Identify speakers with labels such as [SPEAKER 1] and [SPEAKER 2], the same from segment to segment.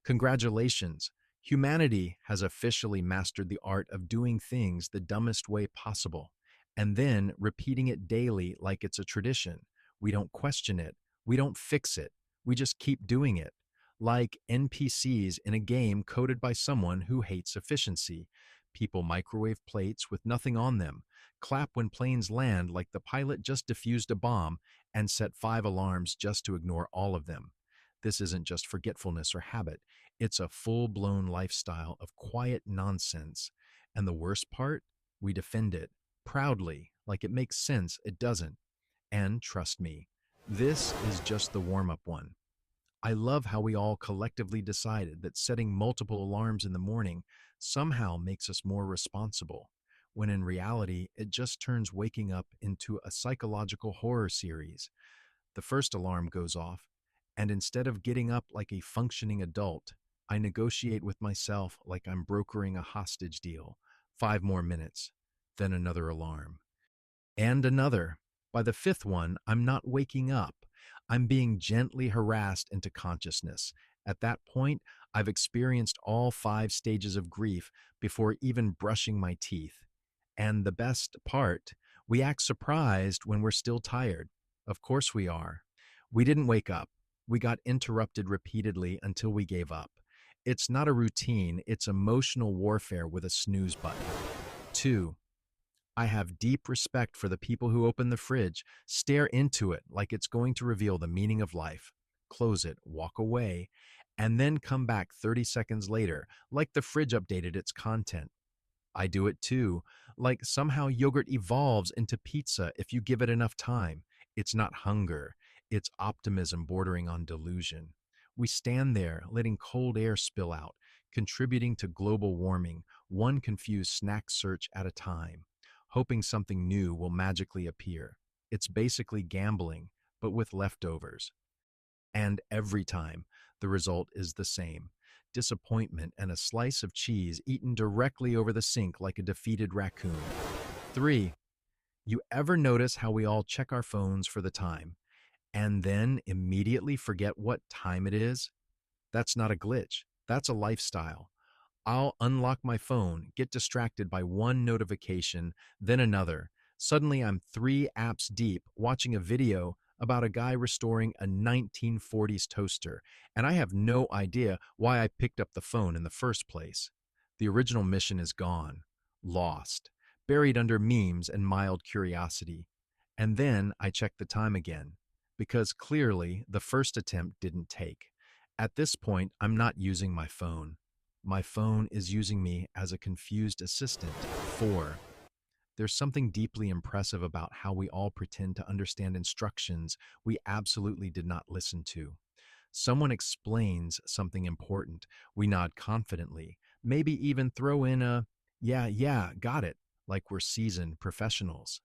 [SPEAKER 1] Congratulations! Humanity has officially mastered the art of doing things the dumbest way possible, and then repeating it daily like it's a tradition. We don't question it, we don't fix it, we just keep doing it. Like NPCs in a game coded by someone who hates efficiency. People microwave plates with nothing on them, clap when planes land like the pilot just defused a bomb, and set 5 alarms just to ignore all of them. This isn't just forgetfulness or habit. It's a full-blown lifestyle of quiet nonsense. And the worst part? We defend it, proudly, like it makes sense. It doesn't. And trust me, this is just the warm-up one. I love how we all collectively decided that setting multiple alarms in the morning somehow makes us more responsible, when in reality, it just turns waking up into a psychological horror series. The first alarm goes off, and instead of getting up like a functioning adult, I negotiate with myself like I'm brokering a hostage deal. 5 more minutes, then another alarm. And another. By the fifth one, I'm not waking up. I'm being gently harassed into consciousness. At that point, I've experienced all 5 stages of grief before even brushing my teeth. And the best part, we act surprised when we're still tired. Of course we are. We didn't wake up. We got interrupted repeatedly until we gave up. It's not a routine, it's emotional warfare with a snooze button. 2. I have deep respect for the people who open the fridge, stare into it like it's going to reveal the meaning of life, close it, walk away, and then come back 30 seconds later like the fridge updated its content. I do it too, like somehow yogurt evolves into pizza if you give it enough time. It's not hunger, it's optimism bordering on delusion. We stand there, letting cold air spill out, contributing to global warming, one confused snack search at a time, hoping something new will magically appear. It's basically gambling, but with leftovers. And every time, the result is the same: disappointment and a slice of cheese eaten directly over the sink like a defeated raccoon. 3. You ever notice how we all check our phones for the time, and then immediately forget what time it is? That's not a glitch, that's a lifestyle. I'll unlock my phone, get distracted by one notification, then another. Suddenly, I'm 3 apps deep watching a video about a guy restoring a 1940s toaster, and I have no idea why I picked up the phone in the first place. The original mission is gone, lost, buried under memes and mild curiosity. And then I check the time again, because clearly the first attempt didn't take. At this point, I'm not using my phone. My phone is using me as a confused assistant. 4. There's something deeply impressive about how we all pretend to understand instructions we absolutely did not listen to. Someone explains something important, we nod confidently, maybe even throw in a, yeah, yeah, got it, like we're seasoned professionals.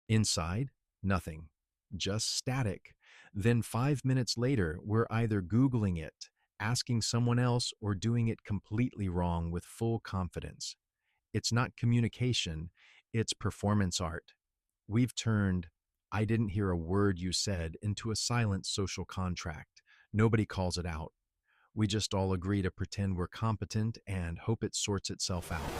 [SPEAKER 1] Inside, nothing, just static. Then 5 minutes later, we're either Googling it, asking someone else, or doing it completely wrong with full confidence. It's not communication, it's performance art. We've turned, "I didn't hear a word you said," into a silent social contract. Nobody calls it out. We just all agree to pretend we're competent and hope it sorts itself out.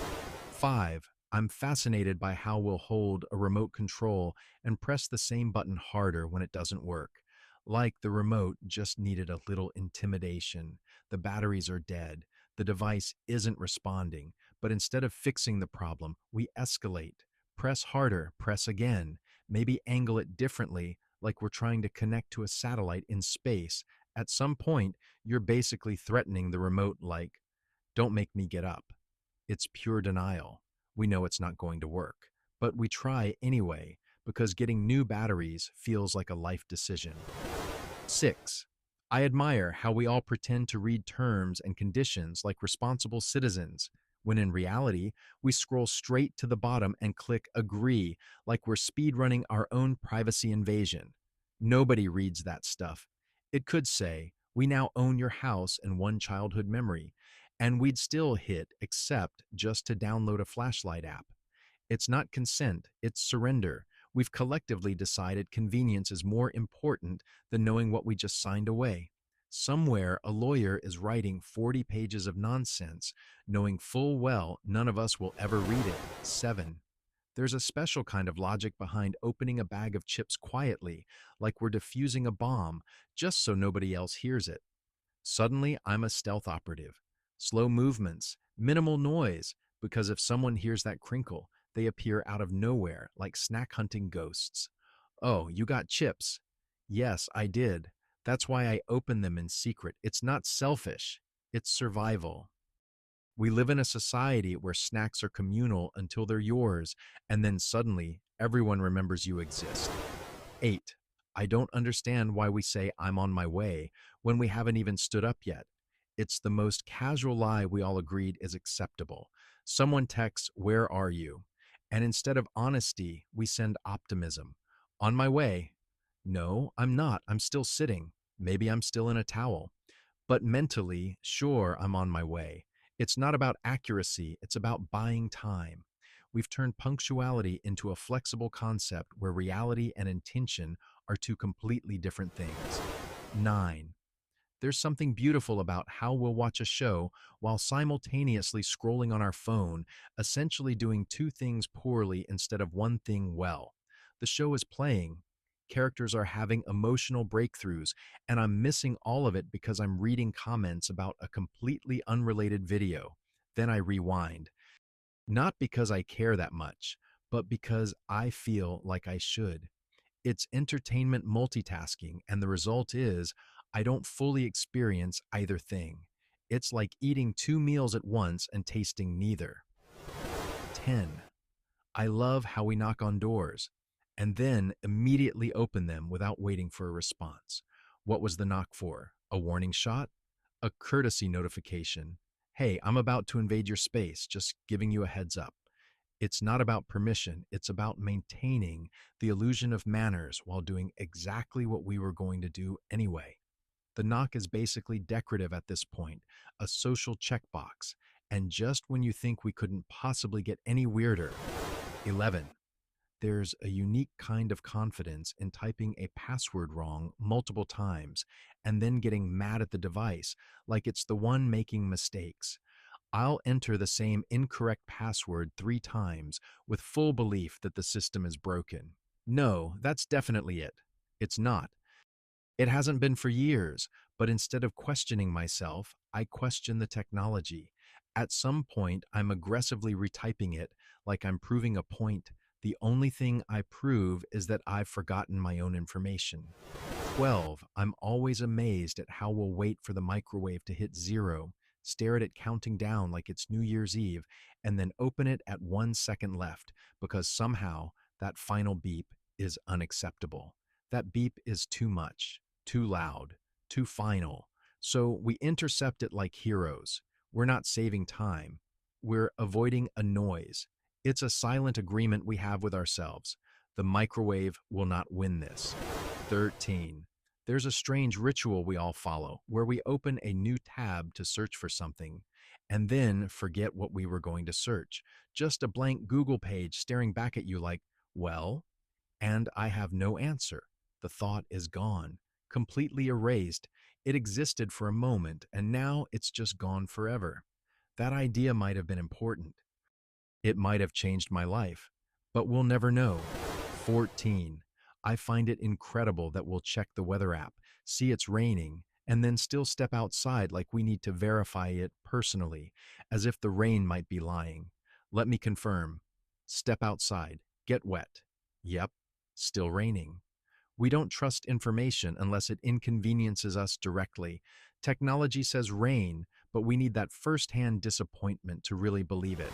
[SPEAKER 1] 5. I'm fascinated by how we'll hold a remote control and press the same button harder when it doesn't work. Like the remote just needed a little intimidation. The batteries are dead. The device isn't responding. But instead of fixing the problem, we escalate. Press harder, press again. Maybe angle it differently, like we're trying to connect to a satellite in space. At some point, you're basically threatening the remote like, "Don't make me get up." It's pure denial. We know it's not going to work, but we try anyway because getting new batteries feels like a life decision. 6. I admire how we all pretend to read terms and conditions like responsible citizens, when in reality, we scroll straight to the bottom and click agree like we're speedrunning our own privacy invasion. Nobody reads that stuff. It could say, "We now own your house and one childhood memory," and we'd still hit accept just to download a flashlight app. It's not consent, it's surrender. We've collectively decided convenience is more important than knowing what we just signed away. Somewhere, a lawyer is writing 40 pages of nonsense, knowing full well none of us will ever read it. 7. There's a special kind of logic behind opening a bag of chips quietly, like we're defusing a bomb, just so nobody else hears it. Suddenly, I'm a stealth operative. Slow movements, minimal noise, because if someone hears that crinkle, they appear out of nowhere like snack hunting ghosts. Oh, you got chips. Yes, I did. That's why I open them in secret. It's not selfish, it's survival. We live in a society where snacks are communal until they're yours, and then suddenly everyone remembers you exist. 8. I don't understand why we say I'm on my way when we haven't even stood up yet. It's the most casual lie we all agreed is acceptable. Someone texts, "Where are you?" And instead of honesty, we send optimism. On my way. No, I'm not. I'm still sitting. Maybe I'm still in a towel. But mentally, sure, I'm on my way. It's not about accuracy, it's about buying time. We've turned punctuality into a flexible concept where reality and intention are two completely different things. 9. There's something beautiful about how we'll watch a show while simultaneously scrolling on our phone, essentially doing two things poorly instead of one thing well. The show is playing, characters are having emotional breakthroughs, and I'm missing all of it because I'm reading comments about a completely unrelated video. Then I rewind. Not because I care that much, but because I feel like I should. It's entertainment multitasking, and the result is I don't fully experience either thing. It's like eating two meals at once and tasting neither. 10. I love how we knock on doors and then immediately open them without waiting for a response. What was the knock for? A warning shot? A courtesy notification? Hey, I'm about to invade your space, just giving you a heads up. It's not about permission, it's about maintaining the illusion of manners while doing exactly what we were going to do anyway. The knock is basically decorative at this point, a social checkbox, and just when you think we couldn't possibly get any weirder. 11. There's a unique kind of confidence in typing a password wrong multiple times and then getting mad at the device like it's the one making mistakes. I'll enter the same incorrect password 3 times with full belief that the system is broken. No, that's definitely it. It's not. It hasn't been for years, but instead of questioning myself, I question the technology. At some point, I'm aggressively retyping it like I'm proving a point. The only thing I prove is that I've forgotten my own information. 12. I'm always amazed at how we'll wait for the microwave to hit 0, stare at it counting down like it's New Year's Eve, and then open it at 1 second left because somehow that final beep is unacceptable. That beep is too much, too loud, too final. So we intercept it like heroes. We're not saving time. We're avoiding a noise. It's a silent agreement we have with ourselves. The microwave will not win this. 13. There's a strange ritual we all follow where we open a new tab to search for something and then forget what we were going to search. Just a blank Google page staring back at you like, well, and I have no answer. The thought is gone, completely erased. It existed for a moment and now it's just gone forever. That idea might have been important. It might have changed my life, but we'll never know. 14. I find it incredible that we'll check the weather app, see it's raining, and then still step outside like we need to verify it personally, as if the rain might be lying. Let me confirm. Step outside. Get wet. Yep, still raining. We don't trust information unless it inconveniences us directly. Technology says rain, but we need that first-hand disappointment to really believe it.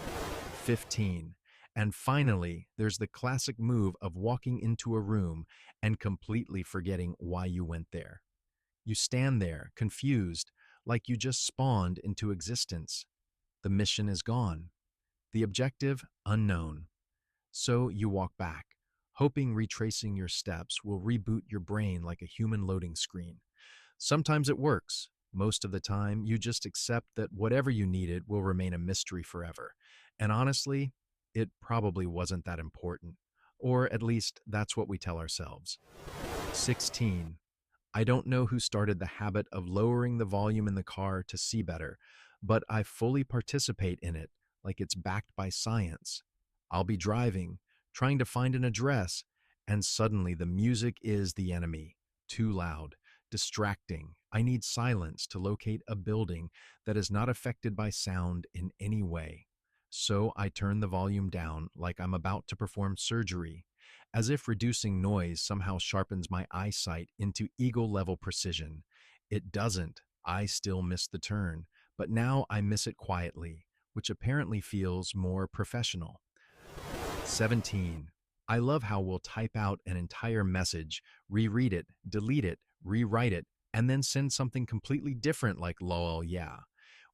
[SPEAKER 1] 15. And finally, there's the classic move of walking into a room and completely forgetting why you went there. You stand there, confused, like you just spawned into existence. The mission is gone. The objective, unknown. So you walk back, hoping retracing your steps will reboot your brain like a human loading screen. Sometimes it works. Most of the time, you just accept that whatever you needed will remain a mystery forever. And honestly, it probably wasn't that important. Or at least that's what we tell ourselves. 16. I don't know who started the habit of lowering the volume in the car to see better, but I fully participate in it like it's backed by science. I'll be driving, trying to find an address, and suddenly the music is the enemy. Too loud, distracting. I need silence to locate a building that is not affected by sound in any way. So I turn the volume down like I'm about to perform surgery, as if reducing noise somehow sharpens my eyesight into eagle level precision. It doesn't. I still miss the turn, but now I miss it quietly, which apparently feels more professional. 17. I love how we'll type out an entire message, reread it, delete it, rewrite it, and then send something completely different like lol, yeah.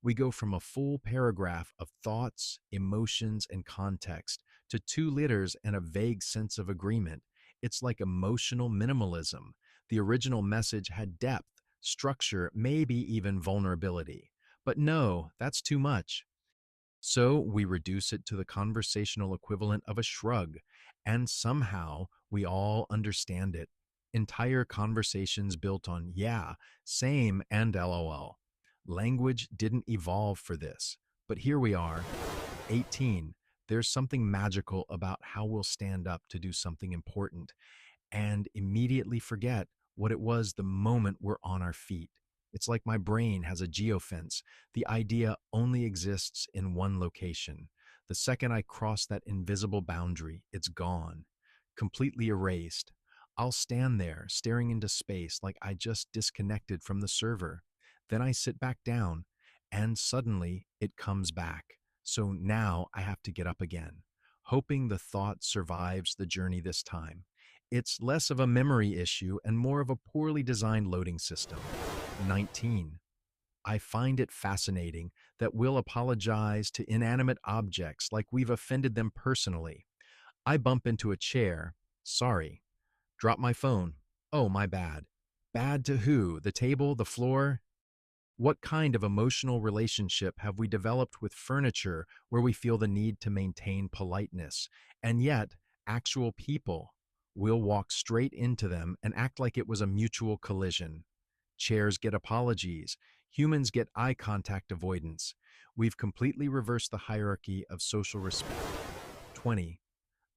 [SPEAKER 1] We go from a full paragraph of thoughts, emotions, and context to two letters and a vague sense of agreement. It's like emotional minimalism. The original message had depth, structure, maybe even vulnerability. But no, that's too much. So we reduce it to the conversational equivalent of a shrug, and somehow we all understand it. Entire conversations built on yeah, same, and lol. Language didn't evolve for this, but here we are. 18. There's something magical about how we'll stand up to do something important and immediately forget what it was the moment we're on our feet. It's like my brain has a geofence. The idea only exists in one location. The second I cross that invisible boundary, it's gone, completely erased. I'll stand there, staring into space like I just disconnected from the server. Then I sit back down, and suddenly it comes back. So now I have to get up again, hoping the thought survives the journey this time. It's less of a memory issue and more of a poorly designed loading system. 19. I find it fascinating that we'll apologize to inanimate objects like we've offended them personally. I bump into a chair. Sorry. Drop my phone. Oh, my bad. Bad to who? The table? The floor? What kind of emotional relationship have we developed with furniture where we feel the need to maintain politeness? And yet, actual people will walk straight into them and act like it was a mutual collision. Chairs get apologies. Humans get eye contact avoidance. We've completely reversed the hierarchy of social respect. 20.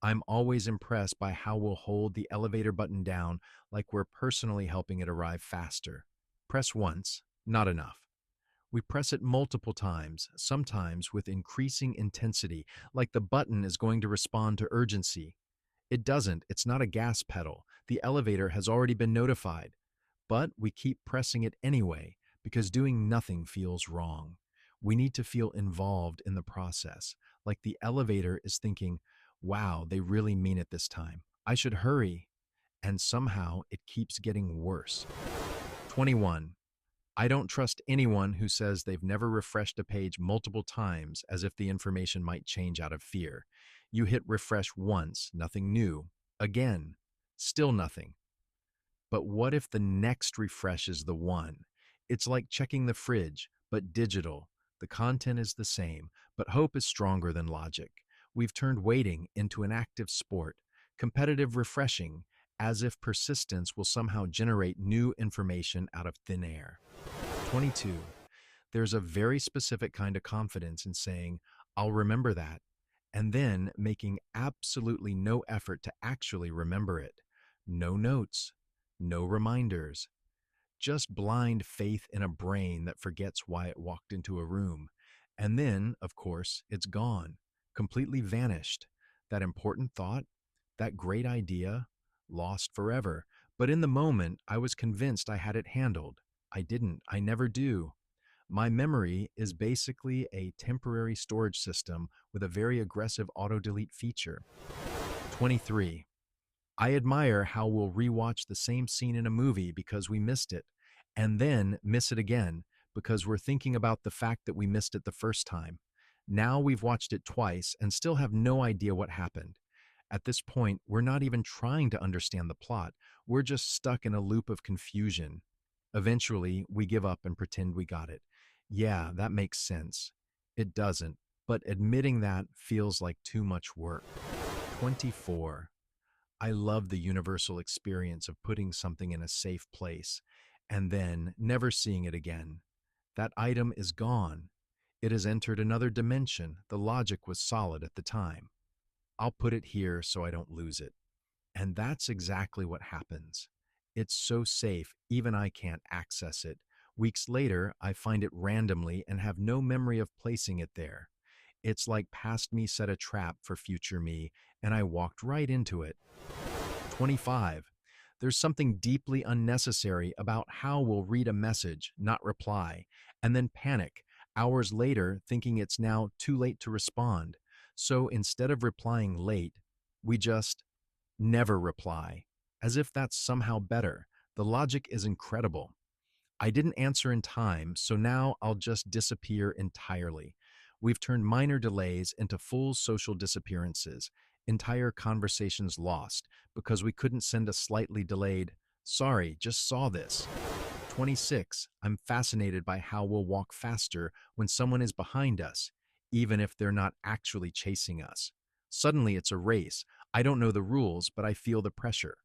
[SPEAKER 1] I'm always impressed by how we'll hold the elevator button down like we're personally helping it arrive faster. Press once, not enough. We press it multiple times, sometimes with increasing intensity, like the button is going to respond to urgency. It doesn't, it's not a gas pedal. The elevator has already been notified. But we keep pressing it anyway because doing nothing feels wrong. We need to feel involved in the process, like the elevator is thinking, wow, they really mean it this time. I should hurry. And somehow it keeps getting worse. 21. I don't trust anyone who says they've never refreshed a page multiple times as if the information might change out of fear. You hit refresh once, nothing new. Again, still nothing. But what if the next refresh is the one? It's like checking the fridge, but digital. The content is the same, but hope is stronger than logic. We've turned waiting into an active sport, competitive refreshing, as if persistence will somehow generate new information out of thin air. 22. There's a very specific kind of confidence in saying, I'll remember that, and then making absolutely no effort to actually remember it. No notes, no reminders, just blind faith in a brain that forgets why it walked into a room. And then, of course, it's gone, completely vanished. That important thought, that great idea, lost forever. But in the moment, I was convinced I had it handled. I didn't. I never do. My memory is basically a temporary storage system with a very aggressive auto-delete feature. 23. I admire how we'll rewatch the same scene in a movie because we missed it, and then miss it again because we're thinking about the fact that we missed it the first time. Now we've watched it twice and still have no idea what happened. At this point, we're not even trying to understand the plot. We're just stuck in a loop of confusion. Eventually, we give up and pretend we got it. Yeah, that makes sense. It doesn't, but admitting that feels like too much work. 24. I love the universal experience of putting something in a safe place and then never seeing it again. That item is gone. It has entered another dimension. The logic was solid at the time. I'll put it here so I don't lose it. And that's exactly what happens. It's so safe, even I can't access it. Weeks later, I find it randomly and have no memory of placing it there. It's like past me set a trap for future me, and I walked right into it. 25. There's something deeply unnecessary about how we'll read a message, not reply, and then panic hours later thinking it's now too late to respond. So instead of replying late, we just never reply, as if that's somehow better. The logic is incredible. I didn't answer in time, so now I'll just disappear entirely. We've turned minor delays into full social disappearances, entire conversations lost because we couldn't send a slightly delayed, sorry, just saw this. 26. I'm fascinated by how we'll walk faster when someone is behind us, even if they're not actually chasing us. Suddenly it's a race. I don't know the rules, but I feel the pressure.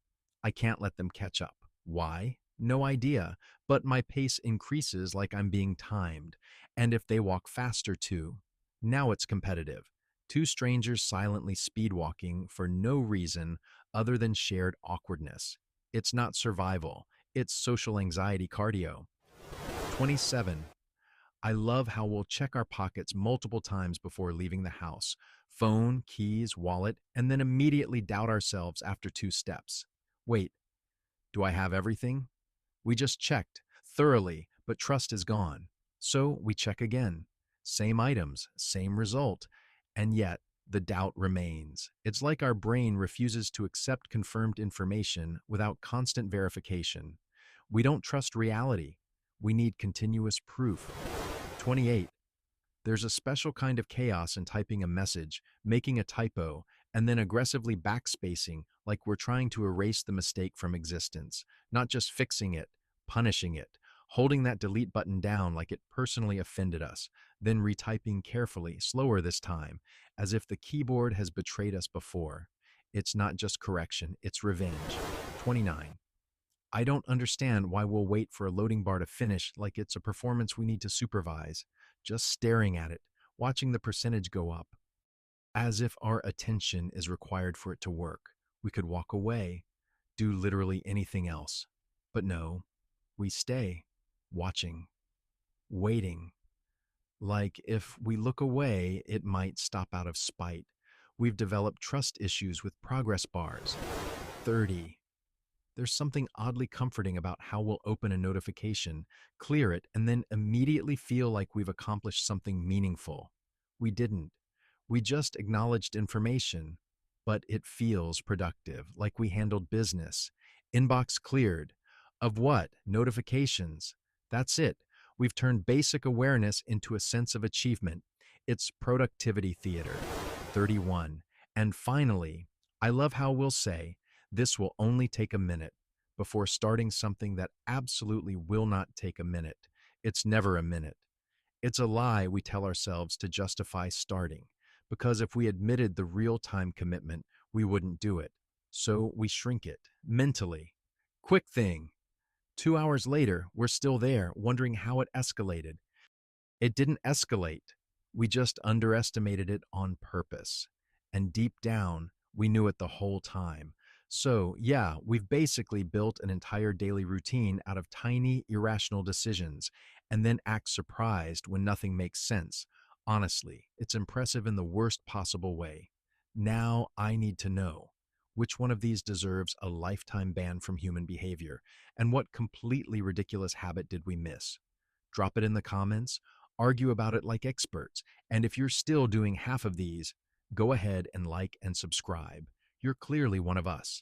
[SPEAKER 1] I can't let them catch up. Why? No idea, but my pace increases like I'm being timed. And if they walk faster too, now it's competitive. Two strangers silently speedwalking for no reason other than shared awkwardness. It's not survival, it's social anxiety cardio. 27. I love how we'll check our pockets multiple times before leaving the house phone, keys, wallet, and then immediately doubt ourselves after two steps. Wait, do I have everything? We just checked thoroughly, but trust is gone. So we check again. Same items, same result. And yet, the doubt remains. It's like our brain refuses to accept confirmed information without constant verification. We don't trust reality. We need continuous proof. 28. There's a special kind of chaos in typing a message, making a typo, and then aggressively backspacing like we're trying to erase the mistake from existence, not just fixing it, punishing it, holding that delete button down like it personally offended us, then retyping carefully, slower this time, as if the keyboard has betrayed us before. It's not just correction, it's revenge. 29. I don't understand why we'll wait for a loading bar to finish like it's a performance we need to supervise, just staring at it, watching the percentage go up, as if our attention is required for it to work. We could walk away, do literally anything else. But no, we stay, watching, waiting. Like if we look away, it might stop out of spite. We've developed trust issues with progress bars. 30. There's something oddly comforting about how we'll open a notification, clear it, and then immediately feel like we've accomplished something meaningful. We didn't. We just acknowledged information, but it feels productive, like we handled business. Inbox cleared. Of what? Notifications. That's it. We've turned basic awareness into a sense of achievement. It's productivity theater. 31. And finally, I love how we'll say, this will only take a minute, before starting something that absolutely will not take a minute. It's never a minute. It's a lie we tell ourselves to justify starting, because if we admitted the real-time commitment, we wouldn't do it. So we shrink it, mentally. Quick thing. 2 hours later, we're still there, wondering how it escalated. It didn't escalate. We just underestimated it on purpose. And deep down, we knew it the whole time. So, yeah, we've basically built an entire daily routine out of tiny, irrational decisions, and then act surprised when nothing makes sense. Honestly, it's impressive in the worst possible way. Now I need to know which one of these deserves a lifetime ban from human behavior, and what completely ridiculous habit did we miss? Drop it in the comments, argue about it like experts, and if you're still doing half of these, go ahead and like and subscribe. You're clearly one of us.